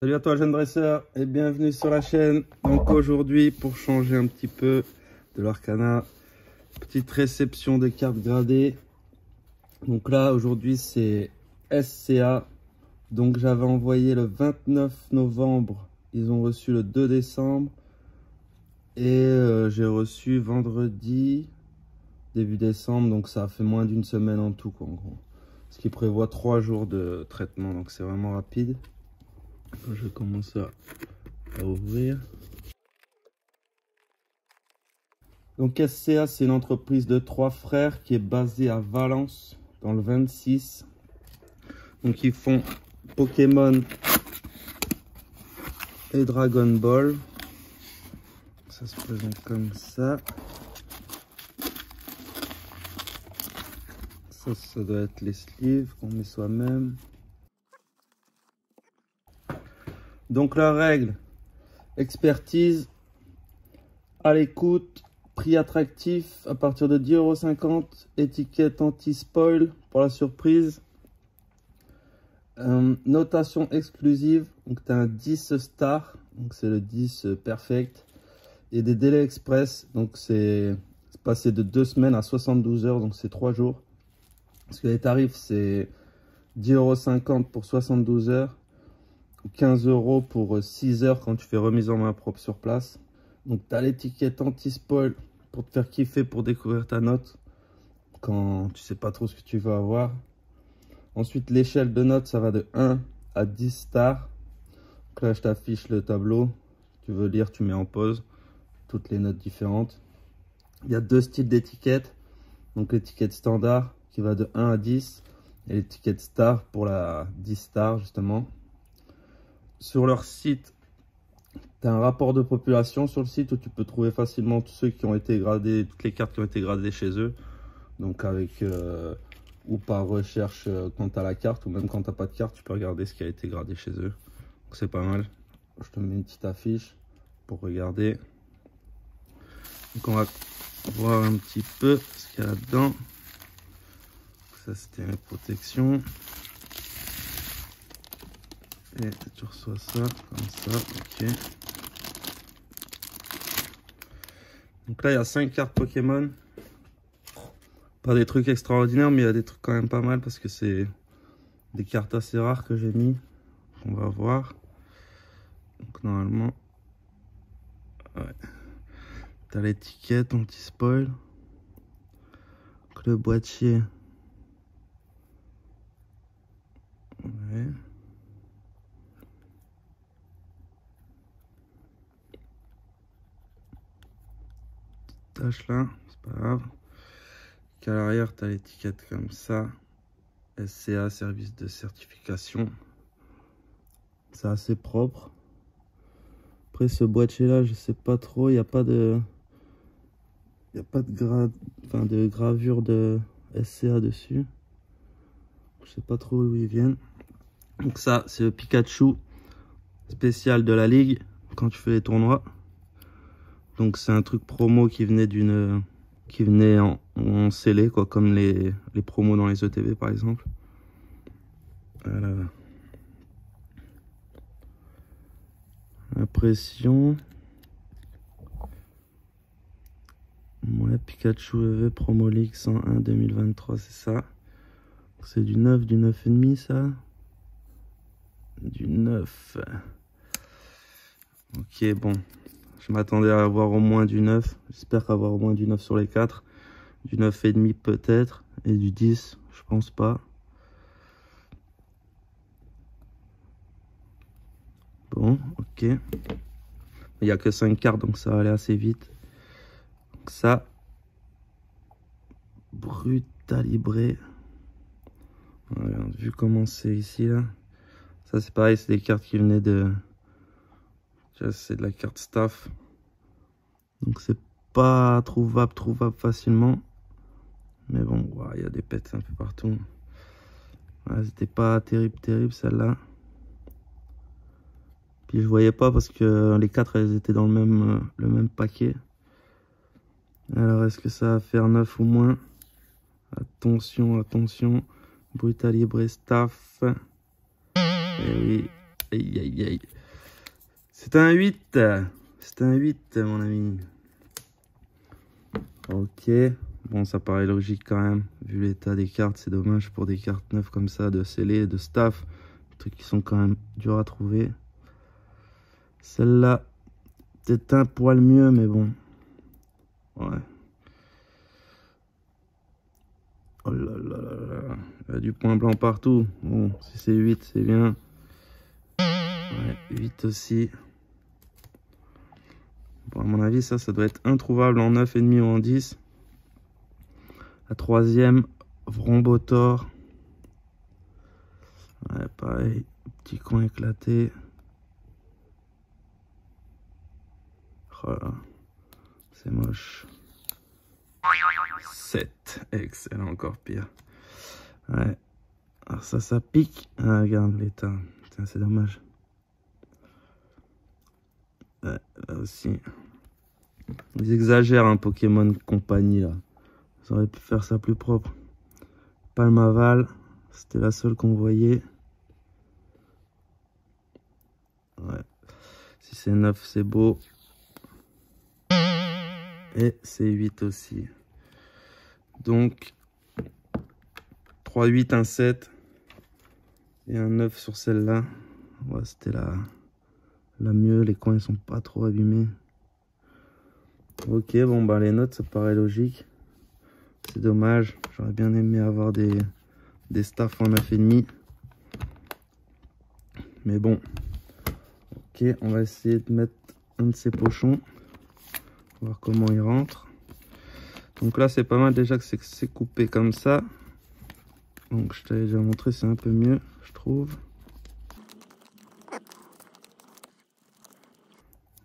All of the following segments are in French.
Salut à toi jeune dresseur et bienvenue sur la chaîne. Donc aujourd'hui, pour changer un petit peu de l'arcana, petite réception des cartes gradées. Donc là aujourd'hui c'est SCA. Donc j'avais envoyé le 29 novembre, ils ont reçu le 2 décembre et j'ai reçu vendredi début décembre. Donc ça a fait moins d'une semaine en tout quoi, en gros. Ce qui prévoit 3 jours de traitement, donc c'est vraiment rapide. Je commence à ouvrir. Donc SCA, c'est une entreprise de 3 frères qui est basée à Valence dans le 26. Donc ils font Pokémon et Dragon Ball. Ça se présente comme ça. Ça doit être les sleeves qu'on met soi-même. Donc la règle, expertise, à l'écoute, prix attractif à partir de 10,50 €, étiquette anti-spoil pour la surprise, notation exclusive, donc tu as un 10 star, donc c'est le 10 perfect, et des délais express, donc c'est passé de 2 semaines à 72 heures, donc c'est 3 jours. Parce que les tarifs c'est 10,50 € pour 72 heures, 15 € pour 6 heures quand tu fais remise en main propre sur place. Donc tu as l'étiquette anti-spoil pour te faire kiffer, pour découvrir ta note quand tu sais pas trop ce que tu vas avoir. Ensuite l'échelle de notes, ça va de 1 à 10 stars. Donc là je t'affiche le tableau. Si tu veux lire, tu mets en pause toutes les notes différentes. Il y a 2 styles d'étiquettes. Donc l'étiquette standard qui va de 1 à 10 et l'étiquette star pour la 10 stars justement. Sur leur site, tu as un rapport de population sur le site où tu peux trouver facilement tous ceux qui ont été gradés, toutes les cartes qui ont été gradées chez eux. Donc avec ou par recherche quand tu as la carte, ou même quand tu n'as pas de carte, tu peux regarder ce qui a été gradé chez eux. Donc c'est pas mal. Je te mets une petite affiche pour regarder. Donc on va voir un petit peu ce qu'il y a là-dedans. Ça c'était mes protections. Et tu reçois ça comme ça, ok. Donc là il y a 5 cartes Pokémon. Pas des trucs extraordinaires, mais il y a des trucs quand même pas mal parce que c'est des cartes assez rares que j'ai mis. On va voir. Donc normalement, ouais. T'as l'étiquette anti-spoil. Donc le boîtier. Ouais. Tâche là, c'est pas grave. À l'arrière, tu as l'étiquette comme ça. SCA, service de certification. C'est assez propre. Après, ce boîtier là, je sais pas trop. Il n'y a pas de. Il n'y a pas de gravure de SCA dessus. Je sais pas trop où ils viennent. Donc ça, c'est le Pikachu spécial de la ligue quand tu fais les tournois. Donc c'est un truc promo qui venait en scellé, quoi, comme les promos dans les ETV par exemple. Voilà. Impression. Ouais, Pikachu EV Promo League 101 2023, c'est ça. C'est du 9, du 9,5 ça. Du 9. Ok, bon. Je m'attendais à avoir au moins du 9. J'espère avoir au moins du 9 sur les 4. Du 9,5 peut-être. Et du 10, je pense pas. Bon, ok. Il n'y a que 5 cartes, donc ça va aller assez vite. Donc ça. Brutalibré. Voilà, vu comment c'est ici, là. Ça, c'est pareil, c'est des cartes qui venaient de... C'est de la carte staff. Donc c'est pas trouvable facilement. Mais bon, il y a des pets un peu partout. Ouais, c'était pas terrible celle-là. Puis je voyais pas parce que les 4 elles étaient dans le même paquet. Alors est-ce que ça va faire 9 ou moins? Attention. Brutalibré staff. Et oui, Aïe, aïe, aïe. C'est un 8. C'est un 8, mon ami. Ok. Bon, ça paraît logique quand même. Vu l'état des cartes, c'est dommage pour des cartes neuves comme ça, de scellé, de staff. Des trucs qui sont quand même durs à trouver. Celle-là, peut-être un poil mieux, mais bon. Ouais. Oh là là là là. Il y a du point blanc partout. Bon, si c'est 8, c'est bien. Ouais, 8 aussi. Bon, à mon avis, ça doit être introuvable en 9,5 ou en 10. La troisième, Vrombotor. Ouais, pareil, petit coin éclaté. Voilà, c'est moche. 7, excellent, encore pire. Ouais, alors ça pique. Ah, regarde l'état, putain, c'est dommage. Ouais, là aussi. Ils exagèrent un Pokémon compagnie là. Ils auraient pu faire ça plus propre. Palmaval, c'était la seule qu'on voyait. Ouais. Si c'est 9, c'est beau. Et c'est 8 aussi. Donc, 3, 8, 1, 7. Et un 9 sur celle-là. Ouais, c'était la mieux. Les coins, ils sont pas trop abîmés. Ok, bon, bah les notes, ça paraît logique. C'est dommage. J'aurais bien aimé avoir des staffs en 9,5. Mais bon. Ok, on va essayer de mettre un de ces pochons. Voir comment il rentre. Donc là, c'est pas mal déjà que c'est coupé comme ça. Donc je t'avais déjà montré, c'est un peu mieux, je trouve.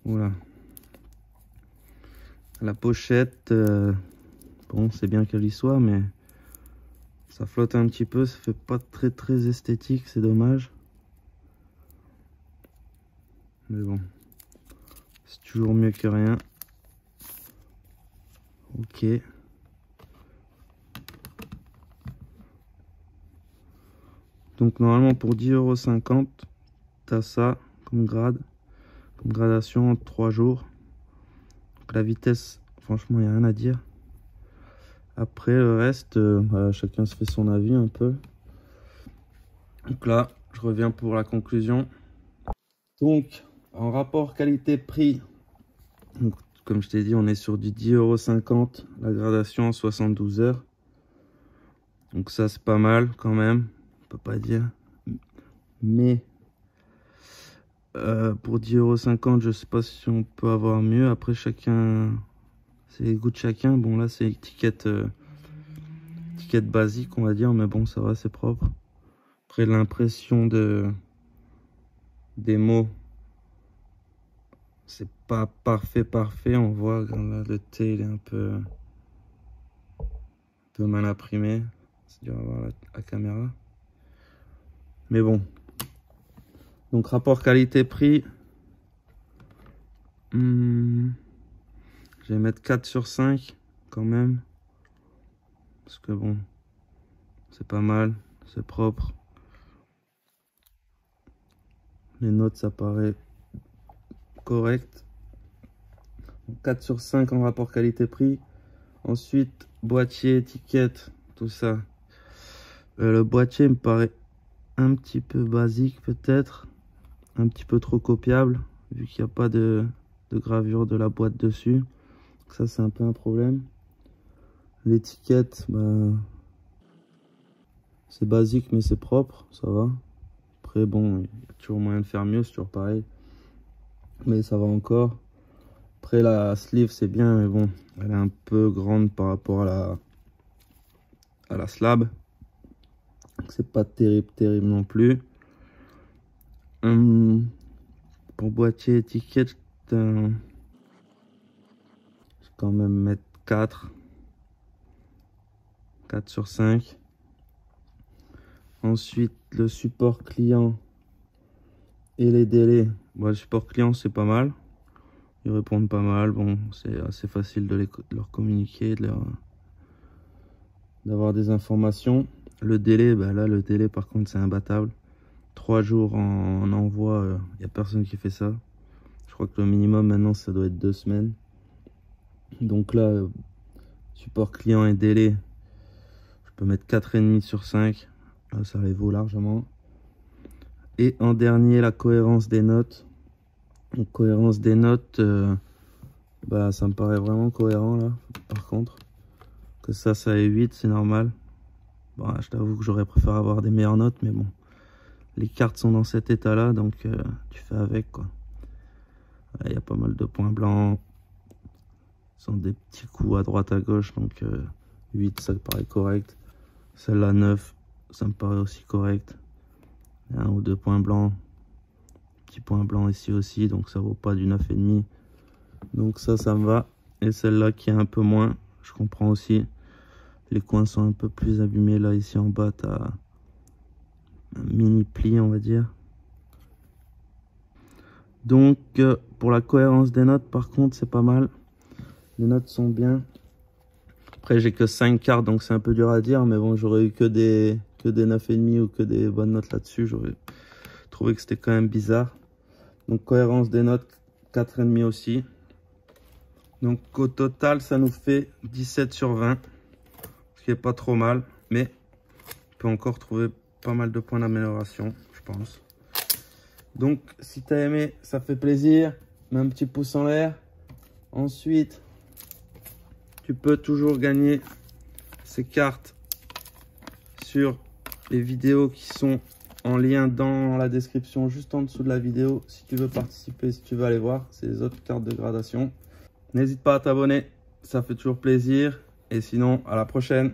Voilà. La pochette, bon, c'est bien qu'elle y soit, mais ça flotte un petit peu, ça fait pas très esthétique, c'est dommage. Mais bon, c'est toujours mieux que rien. Ok. Donc normalement pour 10,50 €, t'as ça comme grade, comme gradation en 3 jours. Donc la vitesse, franchement, il n'y a rien à dire. Après le reste, voilà, chacun se fait son avis un peu. Donc là, je reviens pour la conclusion. Donc, en rapport qualité-prix, comme je t'ai dit, on est sur du 10,50 €, la gradation en 72 heures. Donc ça, c'est pas mal quand même, on peut pas dire. Mais pour 10,50 €, je sais pas si on peut avoir mieux. Après, chacun, c'est les goûts de chacun. Bon, là, c'est étiquette basique, on va dire, mais bon, ça va, c'est propre. Après, l'impression des mots, c'est pas parfait. On voit quand là, le T, il est un peu mal imprimé. C'est dur à voir la caméra. Mais bon. Donc, rapport qualité-prix. Je vais mettre 4 sur 5 quand même. Parce que bon, c'est pas mal, c'est propre. Les notes, ça paraît correct. 4 sur 5 en rapport qualité-prix. Ensuite, boîtier, étiquette, tout ça. Le boîtier me paraît un petit peu basique peut-être. Un petit peu trop copiable, vu qu'il n'y a pas de gravure de la boîte dessus. Donc ça, c'est un peu un problème. L'étiquette, bah, c'est basique, mais c'est propre, ça va. Après, bon, il y a toujours moyen de faire mieux, c'est toujours pareil. Mais ça va encore. Après, la sleeve, c'est bien, mais bon, elle est un peu grande par rapport à la slab. C'est pas terrible non plus. Pour boîtier, étiquette, je vais quand même mettre 4 sur 5. Ensuite, le support client et les délais. Bon, le support client, c'est pas mal. Ils répondent pas mal. Bon, c'est assez facile de leur communiquer, d'avoir des informations. Le délai, bah là, le délai, par contre, c'est imbattable. 3 jours en envoi, il n'y a personne qui fait ça. Je crois que le minimum maintenant ça doit être 2 semaines. Donc là, support client et délai, je peux mettre 4,5 sur 5. Là, ça les vaut largement. Et en dernier, la cohérence des notes. Donc cohérence des notes, bah, ça me paraît vraiment cohérent là. Par contre, que ça ait 8, c'est normal. Bon, je t'avoue que j'aurais préféré avoir des meilleures notes, mais bon. Les cartes sont dans cet état là, donc tu fais avec quoi. Il y a pas mal de points blancs. Ce sont des petits coups à droite à gauche, donc 8 ça me paraît correct. Celle-là 9, ça me paraît aussi correct. Il y a 1 ou 2 points blancs. Petit point blanc ici aussi, donc ça vaut pas du 9,5. Donc ça me va. Et celle-là qui est un peu moins, je comprends aussi. Les coins sont un peu plus abîmés. Là ici en bas, tu as un mini pli, on va dire. Donc pour la cohérence des notes, par contre, c'est pas mal. Les notes sont bien. Après, j'ai que 5 cartes, donc c'est un peu dur à dire. Mais bon, j'aurais eu que des 9,5 ou que des bonnes notes là-dessus. J'aurais trouvé que c'était quand même bizarre. Donc cohérence des notes, 4,5 aussi. Donc au total, ça nous fait 17 sur 20. Ce qui est pas trop mal. Mais on peut encore trouver pas mal de points d'amélioration, je pense. Donc si tu as aimé, ça fait plaisir. Mets un petit pouce en l'air. Ensuite, tu peux toujours gagner ces cartes sur les vidéos qui sont en lien dans la description, juste en dessous de la vidéo. Si tu veux participer, si tu veux aller voir, c'est les autres cartes de gradation. N'hésite pas à t'abonner, ça fait toujours plaisir. Et sinon, à la prochaine.